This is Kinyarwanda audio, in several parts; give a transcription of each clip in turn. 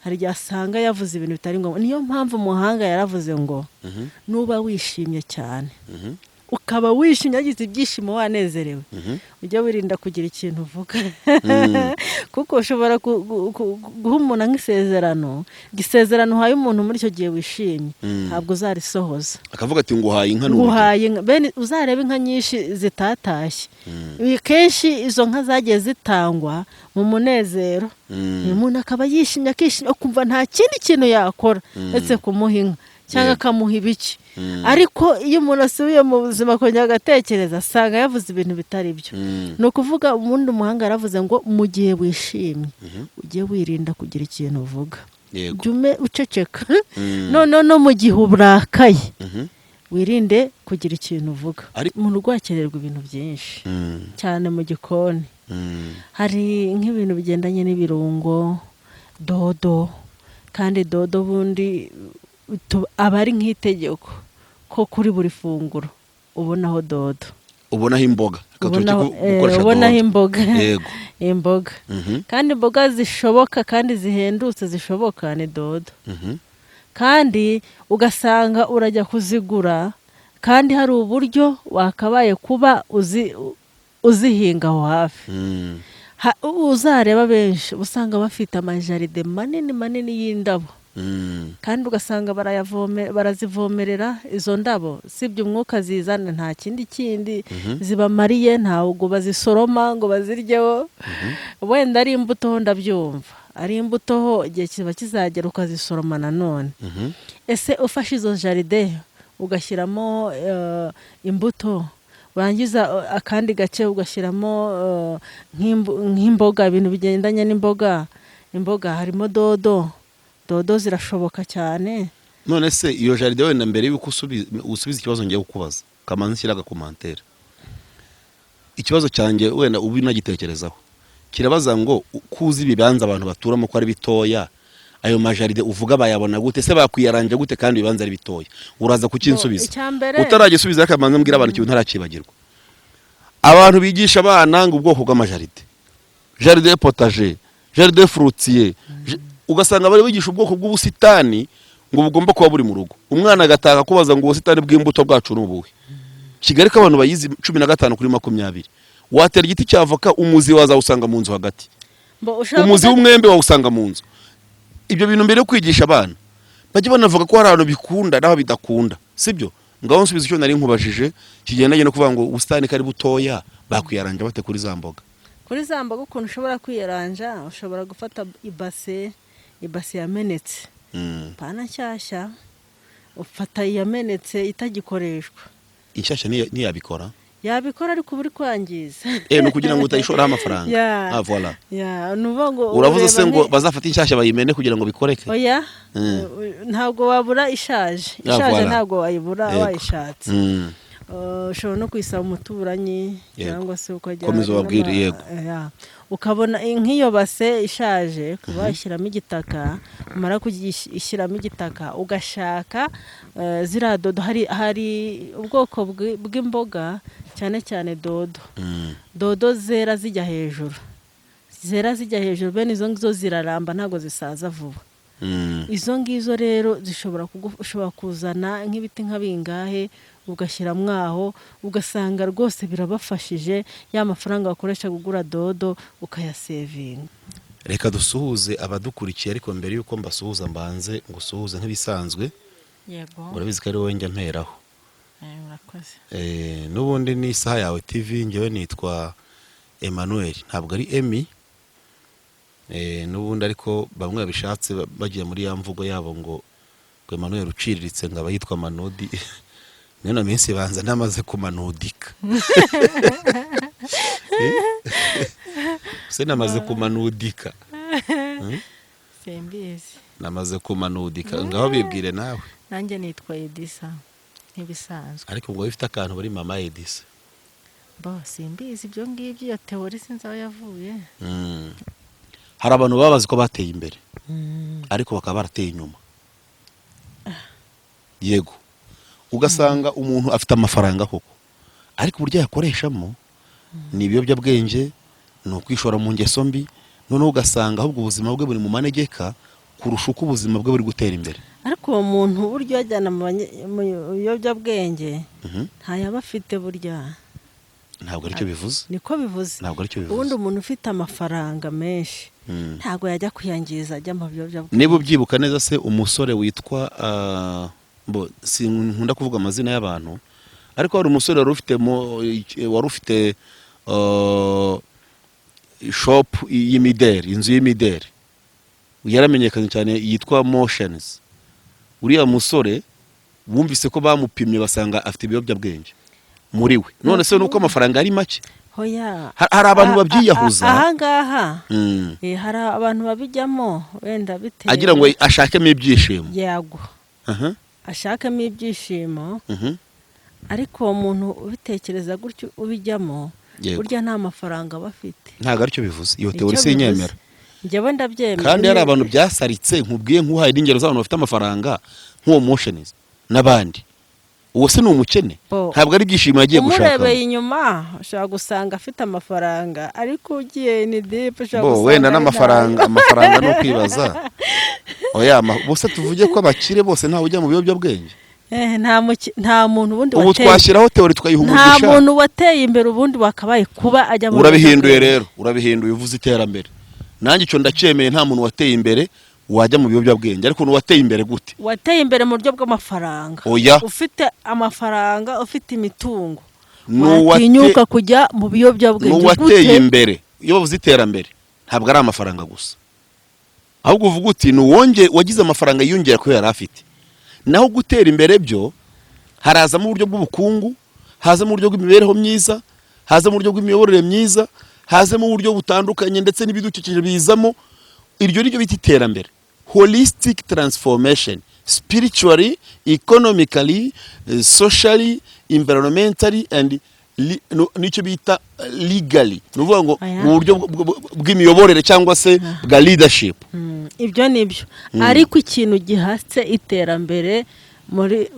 hari igihe asanga yavuze ibintu bitari ngombwa. Niyo mpamvu umuhanga yaravuze ngo nuba wishimye cyane ukaba wishimye yagize ibyishimo wanezerewe ujya wirinda kugira ikintu uvuga kuko ushobora guha umuntu nk'isezerano gisezerano uhaye umuntu muri icyo gihe wishimye ntabwo uzarisohoza akavuga ati nguhaye inka bene uzareba inka nyinshi zitatashye kenshi izo nka zagiye zitangwa mu munezero umuntu akaba yishimye akishimye akumva nta kindi kintu yakora ndetse kumuha inka cyangwa akamuha ibiki ariko iyo umuntu asubiye mu buzima akongera agatekereza asanga yavuze ibintu bitari byo ni ukuvuga ubundi umuhanga yaravuze ngo mu gihe wishimye ujye wirinda kugira ikintu uvuga jya uceceka no mu gihe urakaye wirinde kugira ikintu uvuga umuntu rwakererwa ibintu byinshi cyane mu gikoni hari nk'ibintu bigendanye n'ibirungo dodo kandi dodo bundi aba ari nk'itegeko ko kuri buri funguro ubonaho dodo ubonaho imboga ubonaho imboga kandi imboga zishoboka kandi zihendutse zishoboka ni dodo kandi ugasanga urajya kuzigura kandi hari uburyo wakabaye kuba uzihinga aho hafi uzareba benshi usanga bafite amajaride manini y'indabo kandi ugasanga barazivomerera izo ndabo sibyo umwuka zizana nta kindi zibamariye ntabwo bazisoroma ngo baziryeho wenda ari imbuto ho ndabyumva ari imbuto ho igihe kiba kizagera ukazisoroma nanone ese ufashe izo jaride ugashyiramo imbuto urangiza akandi gace ugashyiramo nk'imboga ibintu bigendanye n'imboga harimo dodo zirashoboka cyane. None se iyo jaride wenda mbere yuko usubiza ikibazo ngiye kukubaza kamanzi nshyiraga komantere ikibazo cyanjye wenda ubu nagitekerezaho kirabaza ngo kuzi ibibanza abantu baturamo ko ari bitoya ayo majaride uvuga bayabona gute se bakwiyaranje gute kandi ibibanza ari bitoya uraza kukinsubiza utaragisubiza kamanzi mbwira abantu ikintu ntarakibagirwa abantu bigisha abana ngo ubwoko bw'amajaride jaride potager jaride fruitier ugasanga bari bigisha ubwoko bw'ubusitani ngo bugomba kuba buri mu rugo umwana agataka kubaza ngo ubusitani bw'imbuto bwacu n'ubuhe Kigali ko abantu bayizi 15 kuri 20 watera igiti cyavoka umuzi waza usanga mu nzu hagati umuzi w'umwembe wawusanga mu nzu ibyo bintu mbere yo kwigisha abana bajye banavuga ko hari abantu bikunda naho bidakunda sibyo ngaho nsubiza icyo nari nkubajije kigendanye no kuvuga ngo ubusitani kari butoya bakwiyaranja bate kuri zamboga ukuntu ushobora kwiyaranja ushobora gufata ibase yamenetse pana nshyashya ufata yamenetse itagikoreshwa inshyashya ntiyabikora ariko buri kwangiza no kugira ngo utayishoraho amafaranga voilà nuvuga ngo uravuze se ngo bazafata inshyashya bayimene kugira ngo bikoreke oya ntabwo wabura ishaje ntabwo wayibura wayishatse ushobora no kwisaba umuturanyi cyangwa se ukajya komeza wabwira yego ukabona nk'iyo base ishaje kuba ishyiramo igitaka umara kugishyiramo igitaka ugashaka ziriya dodo hari ubwoko bw'imboga cyane dodo zera zijya hejuru bene izo ngizo ziraramba ntabwo zisaza vuba izo ngizo rero zishobora kuzana nk'ibiti nka bingahe ugashyira mwaho ugasanga rwose birabafashije ya mafaranga bakoresha kugura dodo ukayasevinga. Reka dusuhuze abadukurikiye ariko mbere yuko mbasuhuza mbanze ngusuhuze nk'ibisanzwe yego urabizi ko ari wowe njya mperaho urakoze n'ubundi ni isaha yawe TV ngewe nitwa Emmanuel ntabwo ari Emi n'ubundi ariko bamwe babishatse bagiye muri ya mvugo yabo ngo Emmanuel uciriritse ngaba yitwa Manodi neno minsi banza namaze kumanudika se namaze kumanudika sembizi namaze kumanudika ngaho bibwire nawe nanjye nitwa Edisa ntibisanzwe ariko ngo bifite akantu bari mama Edisa simbizi ibyo ngibyo iyo teori sinzi aho yavuye hari abantu babazi ko bateye imbere ariko bakaba barateye inyuma yego ugasanga umuntu afite amafaranga koko ariko uburyo yakoreshamo ni ibiyobyabwenge ni ukwishora mu ngeso mbi noneho ugasanga ahubwo ubuzima bwe buri mu manegeka kurusha uko ubuzima bwe buri gutera imbere. ariko uwo muntu buryo yajyana mu biyobyabwenge ntayaba afite burya. Ntabwo aricyo bivuze. Niko bivuze. Ntabwo aricyo bivuze. Ubundi umuntu ufite amafaranga menshi ntabwo yajya kuyangiza ajya mu biyobyabwenge. Niba ubyibuka neza se umusore witwa sinkunda kuvuga amazina y'abantu, ariko hari umusore wari ufite shop y'imideri, inzu y'imideri, yaramenyekanye cyane, yitwa Motions. Uriya musore bumvise ko bamupimye basanga afite ibiyobyabwenge muri we. None se nuko amafaranga ari make? Hoya. Hari abantu babyiyahuza. Ahangaha hari abantu babijyamo wenda bitewe agira ngo ashakemo ibyishimo. Yego. Ashakamo ibyishimo. Ariko uwo muntu ubitekereza gutyo ubijyamo burya nta mafaranga bafite. Ntabwo aricyo bivuze. Iyo teori sinyemera. Njyewe ndabyemera. Kandi hari abantu byasaritse, nkubwiye nk'uhaye ingero z'abantu bafite amafaranga nk'uwo Motions n'abandi. Uwo se ni umukene, ntabwo ari ibyishimo yagiye gushaka. Umurebeye inyuma ushobora gusanga afite amafaranga, ariko ugiye ni deep ushobora gusanga wenda n'amafaranga no kwibaza. Oya bose tuvuge ko abakire bose ntawe ujya mu biyobyabwenge. Nta muntu ubundi wateye. Ubu twashyiraho teori twayihumugisha. Nta muntu wateye imbere ubundi wakabaye kuba ajya mu. Urabihinduye rero, urabihinduye uvuze iterambere. Nanjye icyo ndacyemeye, nta muntu wateye imbere wajya mu biyobyabwenge, ariko wateye imbere gute? Wateye imbere mu buryo bw'amafaranga. Oya. Ufite amafaranga, ufite imitungo, watinyuka kujya mu biyobyabwenge gute? Wateye imbere. Iyo bavuze iterambere ntabwo ari amafaranga gusa, ahubwo uvuga uti nuwonge wagize amafaranga yiyongera ko yari afite. Naho gutera imbere byo haraza mu buryo bw'ubukungu, haza mu buryo bw'imibereho myiza, haza mu buryo bw'imiyoborere myiza, haza mu buryo butandukanye, ndetse n'ibidukikije bizamo. Iryo ryo bita iterambere, holistic transformation, spiritually, economically, socially, environmentally and nicyo bita legally. Nuvuga ngo mu buryo bw'imiyoborere cyangwa se bwa leadership. Ibyo nibyo. Ariko ikintu gihatse iterambere muri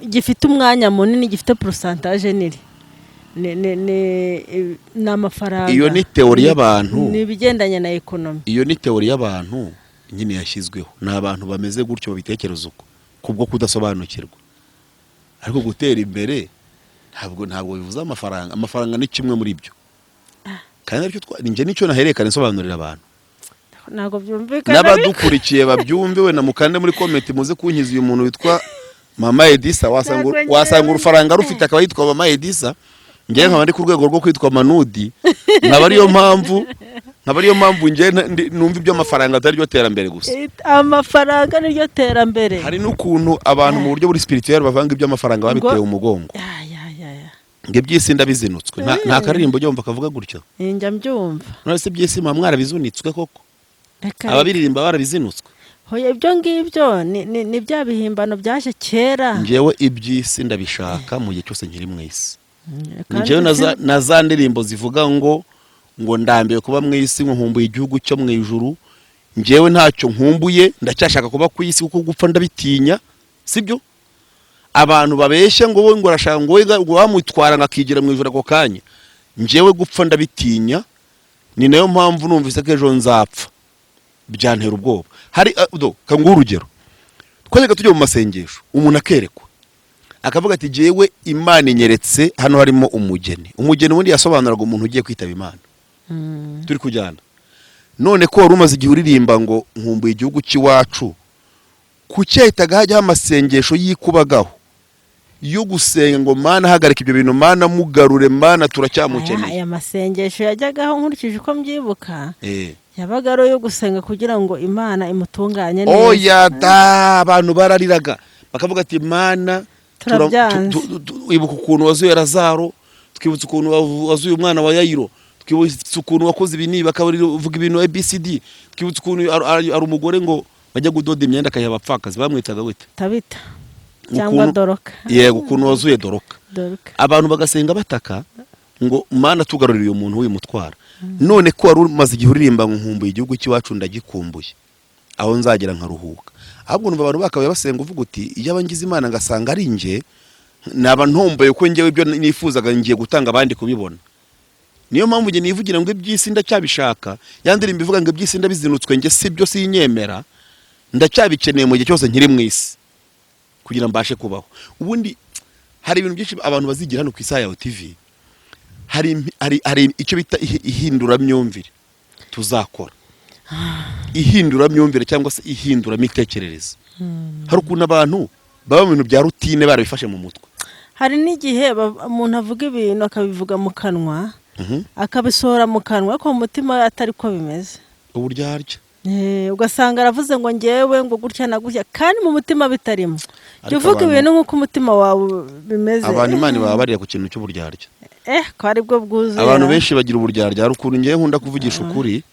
gifite umwanya munini, gifite pourcentage niri n'amafaranga. Iyo ni teori y'abantu, ni bigendanye na economy. Iyo ni teori y'abantu nyine yashyizweho, n'abantu bameze gutyo babitekereza uko kubwo kudasobanukirwa. Ariko gutera imbere ntabwo bivuze amafaranga. Amafaranga ni kimwe muri byo, kandi aricyo nje nicyo naherekana nsobanurira abantu. Ntabwo byumvikana. N'abadukurikiye babyumve, we na mukande muri comment muze kunkiza uyu muntu witwa Mama Edisa. Wasanga urufaranga rufite akaba yitwa Mama Edisa, ngiye nkaba ndi ku rwego rwo kwitwa Manudi. Nkaba ariyo mpamvu ngiye numva ibyo amafaranga atari ryo terambere gusa. Amafaranga ni ryo terambere. Hari n'ukuntu abantu mu buryo buri spirituel bavanga ibyo amafaranga babitewe umugongo. Nge byisi ndabizinutswe. Nta karirimbo ryo mva kavuga gutyo. Njya mbyumva. None se byisi mwarabizinitswe koko? Ababiririmba barabizinutswe. Hoya ibyo ngibyo ni bya bihimbano byaje kera. Ngewe ibyisi ndabishaka mu gihe cyose nkiri mu isi. Ngewe na za ndirimbo zivuga ngo ndambiye kuba mu isi, nkumbuye igihugu cyo mu ijuru. Ngewe ntacyo nkumbuye, ndacyashaka kuba ku isi kuko gupfa ndabitinya, sibyo? Abantu babeshya ngo wowe ngo arashaka ngo wamutwara ngakigira mu ijuru ako kanya. Ngewe gupfa ndabitinya, ni nayo mpamvu numvise ko ejo nzapfa. Byantera ubwoba. Hari kanguha urugero, twajyaga tujya mu masengesho, umuntu akerekwa akavuga ati jewe Imana inyeretse hano harimo umugeni. Umugeni wundi yasobanuraga umuntu ugiye kwitaba Imana. Turi kujyana. None ko wari umaze igihe uririmba ngo nkumbuye igihugu cy'iwacu, kucyahitaga hajyaho amasengesho yikubagaho yo gusenga ngo Mana hagarika ibyo bintu, Mana mugarure, Mana turacyamukeneye. Aya masengesho yajyagaho nkurikije uko mbyibuka. Yabaga ari yo gusenga kugira ngo Imana imutunganye neza. Oya abantu barariraga bakavuga ati Mana ibuka ukuntu wazuye Lazaro, twibutse ukuntu wazuye umwana wa Yayiro, twibutse ukuntu wakoze ibintu bakavuga ibintu ABCD, twibutse ukuntu ari umugore ngo bajya gudoda imyenda akayiha abapfakazi, bamwitaga wita Tabita cyangwa Doroka. Yego, ukuntu wazuye Doroka. Abantu bagasenga bataka ngo Mana tugarurire uyu muntu wimutwara. None ko wari umaze igihe uririmba nkumbuye igihugu cy'iwacu ndagikumbuye, aho nzagera nkaruhuka. Ahubwo numva abantu bakabaye basenga uvuga uti iyo abangize Imana ngasanga ari nje, naba ntomboye ko ngewe ibyo nifuzaga ngiye gutanga abandi kubibona. Niyo mpamvu nge nivugira ngo ibyisi ndacyabishaka, yandirimba ivuga ngo ibyisi ndabizinutswe nge sibyo sinyemera. ndacyabikeneye mu gihe cyose nkiri mu isi kugira mbashe kubaho. Ubundi hari ibintu byinshi abantu bazigira hano ku Isaha Yawe TV. Hari icyo bita ihindura myumvire tuzakora. Ihindura myumvire cyangwa se ihindura mitekerereze. Hari ukuntu abantu baba mu bintu bya rutine barabifashe mu mutwe. Hari n'igihe umuntu avuga ibintu akabivuga mu kanwa akabisohora mu kanwa ariko mu mutima atari ko bimeze. Uburyarya. Ugasanga aravuze ngo ngewe ngo gutya na gutya kandi mu mutima bitarimo. Jya uvuga ibintu nk'uko umutima wawe bimeze. Abantu Imana baba barira ku kintu cy'uburyarya. Ko ari bwo bwuzuye. Abantu benshi bagira uburyarya. Hari ukuntu ngewe nkunda kuvugisha ukuri,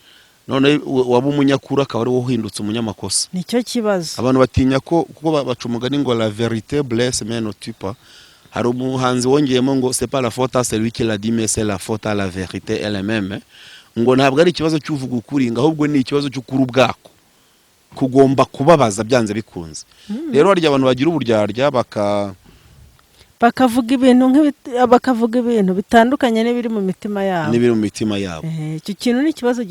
none waba umunyakuri akaba ari wowe uhindutse umunyamakosa. Nicyo kibazo. Abantu batinya ko kuko baca umugani ngo la vérité blesse mais ne tue pas. Hari umuhanzi wongeyemo ngo c'est pas la faute à celui qui l'a dit mais c'est la faute à la vérité elle-même. Ngo ntabwo ari ikibazo cy'uvuga ukuri, ahubwo ni ikibazo cy'ukuri ubwako kugomba kubabaza byanze bikunze. Rero harya abantu bagira uburyarya bakavuga ibintu bitandukanye n'ibiri mu mitima yabo. Icyo kintu ni ikibazo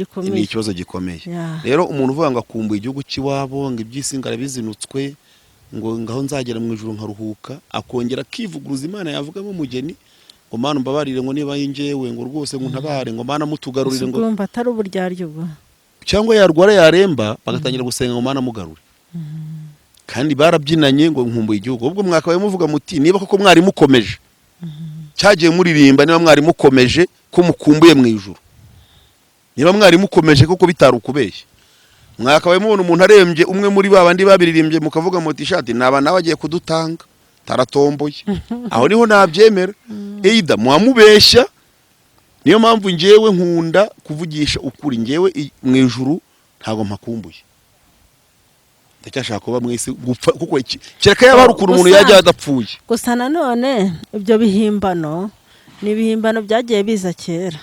gikomeye. Rero umuntu uvuga ngo akumbuye igihugu cy'iwabo, ngo iby'isi ngarabizinutswe, ngo ngaho nzagera mu ijuru nkaruhuka, akongera akivuguruza Imana yavugamo umugeni ngo Mana mbabarire ngo niba yinjewe ngo rwose ngo ntabare ngo Mana mutugarurire ngo urumva atari uburyaryo bwo. Cyangwa yarwara yaremba bagatangira gusenga ngo Mana mugarure. Kandi barabyinanye ngo nkumbuye igihugu. Ubwo mwakabaye muvuga muti niba koko mwari mukomeje cyagiye muririmba, niba mwari mukomeje ko mukumbuye mu ijuru, niba mwari mukomeje koko bitari ukubeshya, mwakabaye mubona umuntu arembye umwe muri babandi babiririmbye mukavuga muti shati naba nawe agiye kudutanga taratomboye. Aho niho nabyemera. Eida mwamubeshya. Niyo mpamvu ngewe nkunda kuvugisha ukuri. Ngewe mu ijuru ntago mpakumbuye. Ndacyashaka kuba mwese gupfa kuko kereka yaba hari ukuntu umuntu yajya adapfuye. Gusa nanone ibyo bihimbano ni ibihimbano byagiye biza kera.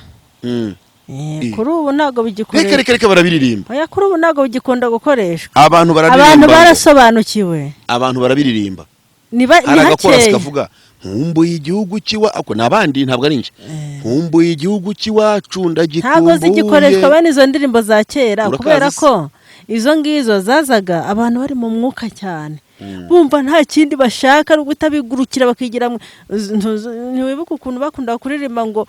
Kuri ubu ntago bigikoreshwa. Reka barabiririmba. Oya, kuri ubu ntago bigikunda gukoreshwa. Abantu barasobanukiwe. Abantu barabiririmba. Hakeya kavuga nkumbuye igihugu kiwa ako nabandi ntabwo ari nje. Nkumbuye igihugu kiwacu ndagikumbuye. Ntago zigikoreshwa bene izo ndirimbo za kera kubera ko izo ngizo zazaga abantu bari mu mwuka cyane. Bumva nta kindi bashaka ari gutabigurukira bakigira. Ntiwibuka ukuntu bakunda kuririmba ngo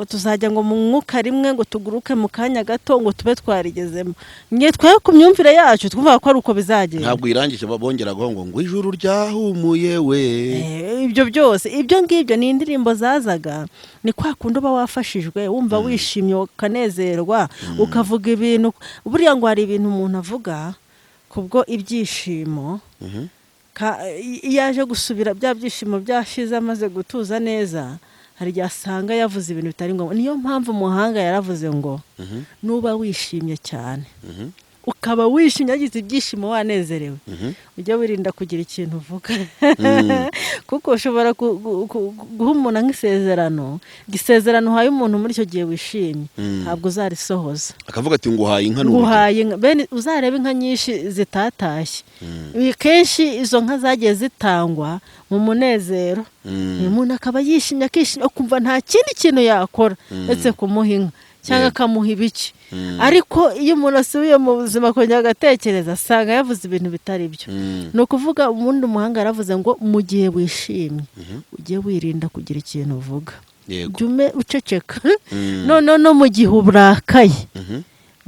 tuzajya ngo mu mwuka rimwe ngo tuguruke mu kanya gato ngo tube twarigezemo. Ngiye twaye ku myumvire yacu twumva ko ari uko bizagenda. Ntabwo irangije babongeraho ngo ijuru ryahumuye we. Ibyo byose ibyo ngibyo ni indirimbo zazaga. Ni kwa kundi uba wafashijwe wumva wishimye ukanezerwa ukavuga ibintu. Buriya ngo hari ibintu umuntu avuga kubwo ibyishimo yaje gusubira bya byishimo byashize amaze gutuza neza, hari igihe asanga yavuze ibintu bitari ngombwa. Niyo mpamvu umuhanga yaravuze ngo nuba wishimye cyane ukaba wishimye yagize ibyishimo wanezerewe, ujya wirinda kugira ikintu uvuga kuko ushobora guha umuntu nk'isezerano, igisezerano uhaye umuntu muri icyo gihe wishimye ntabwo uzarisohoza. Akavuga ati nguhaye inka bene uzareba inka nyinshi zitatashye. Kenshi izo nka zagiye zitangwa mu munezero, umuntu akaba yishimye akishimye akumva nta kindi kintu yakora ndetse kumuha inka cyangwa akamuha ibiki. Ariko iyo umuntu asubiye mu buzima akongera agatekereza asanga yavuze ibintu bitari byo. Ni ukuvuga ubundi umuhanga yaravuze ngo mu gihe wishimye ujye wirinda kugira ikintu uvuga, jya uceceka. No mu gihe urakaye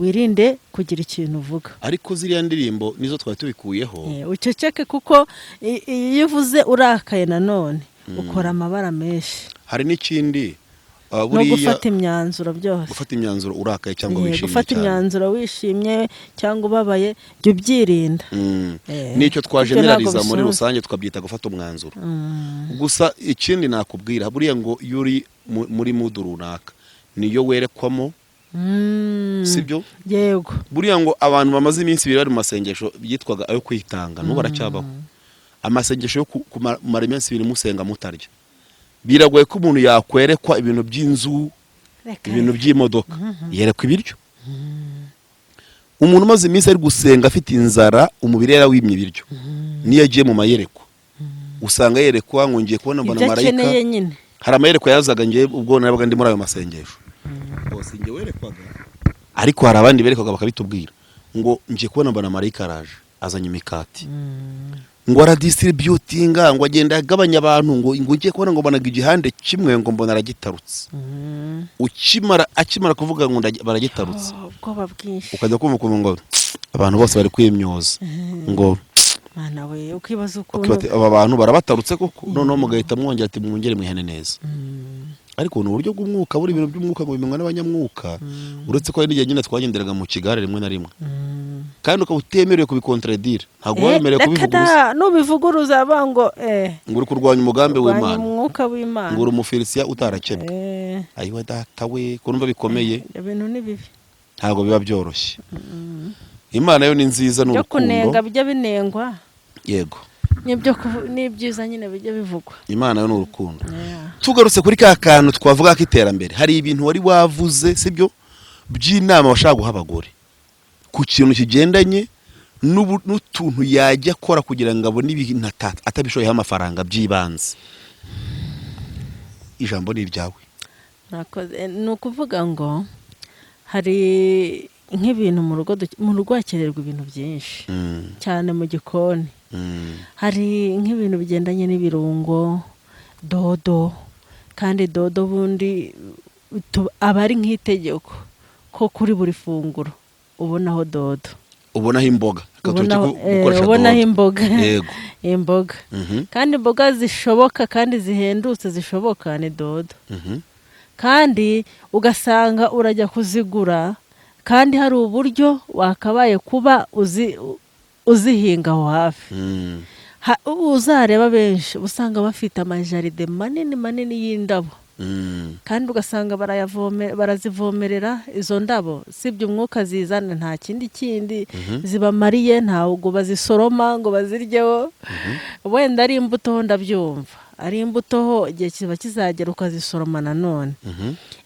wirinde kugira ikintu uvuga. Ariko ziriya ndirimbo nizo twari tubikuyeho. Uceceke kuko iyo uvuze urakaye nanone ukora amabara menshi. Hari n'ikindi no gufata imyanzuro byose. Gufata imyanzuro urakaye cyangwa wishimye. Gufata imyanzuro wishimye cyangwa ubabaye jya ubyirinda. Nicyo twajeneraliza muri rusange tukabyita gufata umwanzuro. Gusa ikindi nakubwira buriya ngo yuri muri mood runaka niyo werekwamo. Sibyo? Yego. Buriya ngo abantu bamaze iminsi bari mu masengesho byitwaga ayo kwitanga no baracyabaho. Amasengesho yo kumara iminsi ibiri musenga mutarya. Biragoye ko umuntu yakwerekwa ibintu by'inzu, ibintu by'imodoka, yerekwa ibiryo. Umuntu umaze iminsi ari gusenga afite inzara, umubiri yarawimye ibiryo. Niyo agiye mu mayerekwa usanga yerekwa ngo ngiye kubona mbona marayika. Hari amayerekwa yazaga ngiye ubwo nabaga ndi muri ayo masengesho. Bose ngiye werekwaga. Ariko hari abandi berekwaga bakabitubwira ngo ngiye kubona mbona marayika araje azanye imikati ngo aradistributinga ngo agenda agabanya abantu ngo ngiye kubona ngo banaga igihande kimwe ngo mbona aragitarutse akimara kuvuga ngo baragitarutse ubwoba bwinshi ukajya kumva ngo abantu bose bari kwimyoza ngo mana we ukibaza ukuntu aba bantu barabatarutse koko noneho mugahita mwongera ati mwongere mwihene neza ariko ni uburyo bw'umwuka buri ibintu by'umwuka ngo bimenywa n'abanyamwuka uretse ko hari n'igihe nyine twagenderaga mu kigare rimwe na rimwe kandi ukaba utemerewe kubikontradire ntabwo wemerewe kubivuguruza nubivuguruza bango ngo uri kurwanya umugambi w'Imana umwuka w'Imana ngo uri umufilisitiya utarakebwe ayiwe data we kurumva bikomeye ibintu ni bibi ntabwo biba byoroshye Imana yo ni nziza n'urukundo byo kunenga bijya binengwa yego n'ibyiza nyine bijya bivugwa Imana yo ni urukundo tugarutse kuri ka kantu twavuga ko iterambere hari ibintu wari wavuze sibyo by'inama washaka guha abagore ku kintu kigendanye n'utuntu yajya akora kugira ngo abone ibintu atabishoyeho amafaranga by'ibanze ijambo ni iryawe ni ukuvuga ngo hari nk'ibintu mu rugo hakenerwa ibintu byinshi cyane mu gikoni hari nk'ibintu bigendanye n'ibirungo dodo kandi dodo bundi aba ari nk'itegeko ko kuri buri funguro ubonaho dodo ubonaho imboga ubonaho imboga imboga kandi imboga zishoboka kandi zihendutse zishoboka ni dodo kandi ugasanga urajya kuzigura kandi hari uburyo wakabaye kuba uzihinga aho hafi uzareba benshi usanga bafite amajaride manini y'indabo kandi ugasanga barazivomerera izo ndabo sibyo umwuka zizana nta kindi zibamariye ntabwo bazisoroma ngo baziryeho wenda ari imbuto ndabyumva ari imbuto igihe kiba kizagera ukazisoroma nanone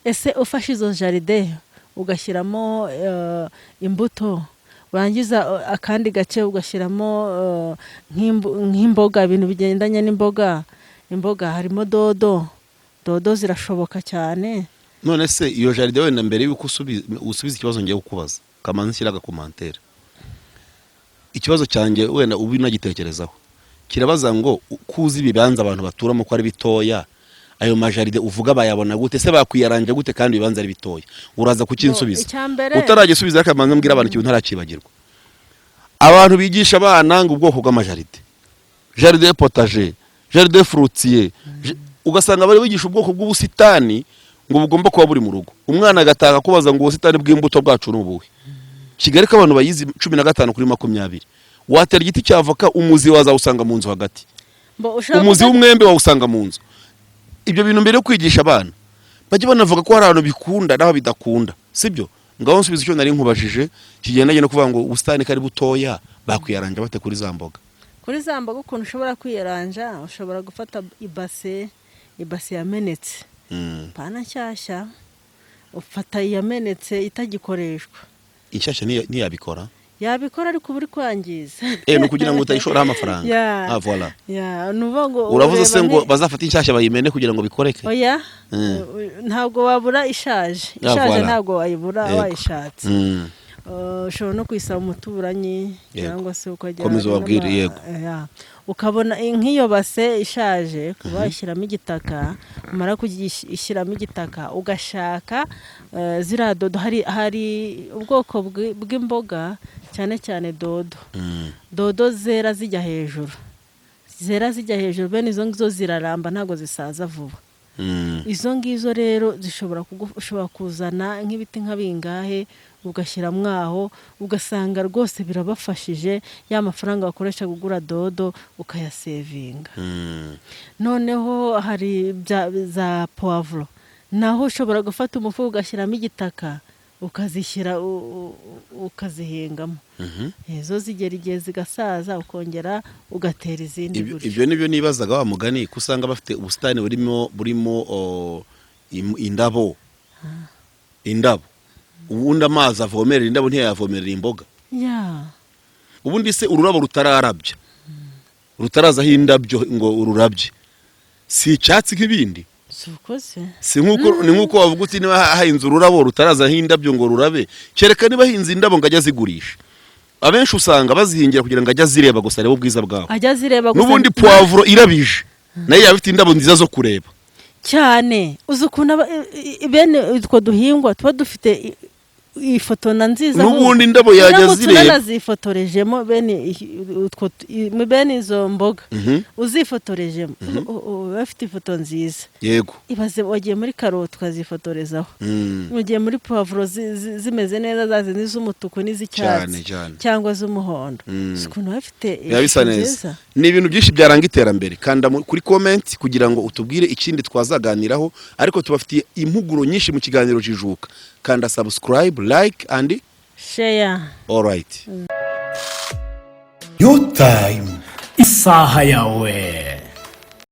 ese ufashe izo jaride ugashyiramo imbuto urangiza akandi gace ugashyiramo nk'imboga ibintu bigendanye n'imboga harimo dodo zirashoboka cyane none se iyo jaride wenda mbere y'uko usubiza ikibazo ngiye kukubaza kamanzi nshyira agakomantere ikibazo cyanjye wenda ubu nagitekerezaho kirabaza ngo kuzi ibibanza abantu baturamo ko ari bitoya ayo majaride uvuga bayabona gute se bakwiyaranje gute kandi ibibanza ari bitoya uraza kukinsubiza utaragisubiza akamanzi mbwira abantu ikintu ntarakibagirwa abantu bigisha abana ngo ubwoko bw'amajaride jaride potager jaride fruitier ugasanga bari bigisha ubwoko bw'ubusitani ngo bugomba kuba buri mu rugo umwana agataka kubaza ngo ubusitani bw'imbuto bwacu n'ubuhe Kigali ko abantu bayizi 15 kuri 20 watera igiti cyavoka umuzi wazawusanga mu nzu hagati umuzi w'umwembe wawusanga mu nzu ibyo bintu mbere yo kwigisha abana bajye banavuga ko hari abantu bikunda naho bidakunda sibyo ngaho nsubiza icyo nari nkubajije kigendanye no kuvuga ngo ubusitani kari butoya bakwiyaranja bate kuri zamboga ukuntu ushobora kwiyaranja ushobora gufata ibase yamenetse pana nshyashya ufata yamenetse itagikoreshwa inshyashya ntiyabikora yabikora ariko buri kwangiza no kugira ngo utayishoraho amafaranga voilà nuvuga uravuze se ngo bazafata inshyashya bayimene kugira ngo bikoreke oya ntabwo wabura ishaje ntabwo wayibura wayishatse ushobora no kwisaba umuturanyi cyangwa se ukajya komeza ubabwire yego ukabona nk'iyo base ishaje kuba washyiramo igitaka umara kugishyiramo igitaka ugashaka ziriya dodo hari ubwoko bw'imboga cyane cyane dodo zera zijya hejuru bene izo ngizo ziraramba ntabwo zisaza vuba izo ngizo rero ushobora kuzana nk'ibiti nka bingahe ugashyira mwaho ugasanga rwose birabafashije ya mafaranga bakoresha kugura dodo ukayasevinga noneho hari za poivro naho ushobora gufata umufu ugashyiramo igitaka ukazishyira ukazihingamo izo zigera igihe zigasaza ukongera ugatera izindi gutyo ibyo nibyo nibazaga wa mugani ko usanga bafite ubusitani burimo indabo ubundi amazi avomerera indabo ntiyavomerera imboga ubundi se ururabo rutararabya rutarazaho indabyo ngo ururabye si icyatsi nk'ibindi si nk'uko wavuga uti niba hahinze ururabo rutarazaho indabyo ngo rurabe kereka niba hahinze indabo ngo ajya zigurisha abenshi usanga bazihingira kugira ngo ajye azireba gusa arebe ubwiza bwabo, ajya azireba gusa. n'ubundi puwavuro irabije nayo yaba ifite indabo nziza zo kureba cyane. Uzi ukuntu bene utwo duhingwa tuba dufite ifoto na nziza, n'ubundi indabo yajya zireba. Tunazifotorejemo bene izo mboga uzifotorejemo bafite ifoto nziza. Yego, ibaze wagiye muri karoti ukazifotorezaho, ugiye muri puwavuro zimeze neza, zazi n'iz'umutuku n'iz'icyatsi cyangwa z'umuhondo, ukuntu bafite bisa neza. Ni ibintu byinshi byaranga iterambere. Kanda kuri comment kugira ngo utubwire ikindi twazaganiraho, ariko tubafitiye impuguro nyinshi mu kiganiro Jijuka. Kanda subscribe, like and share. All right. Your time. Isaha yawe.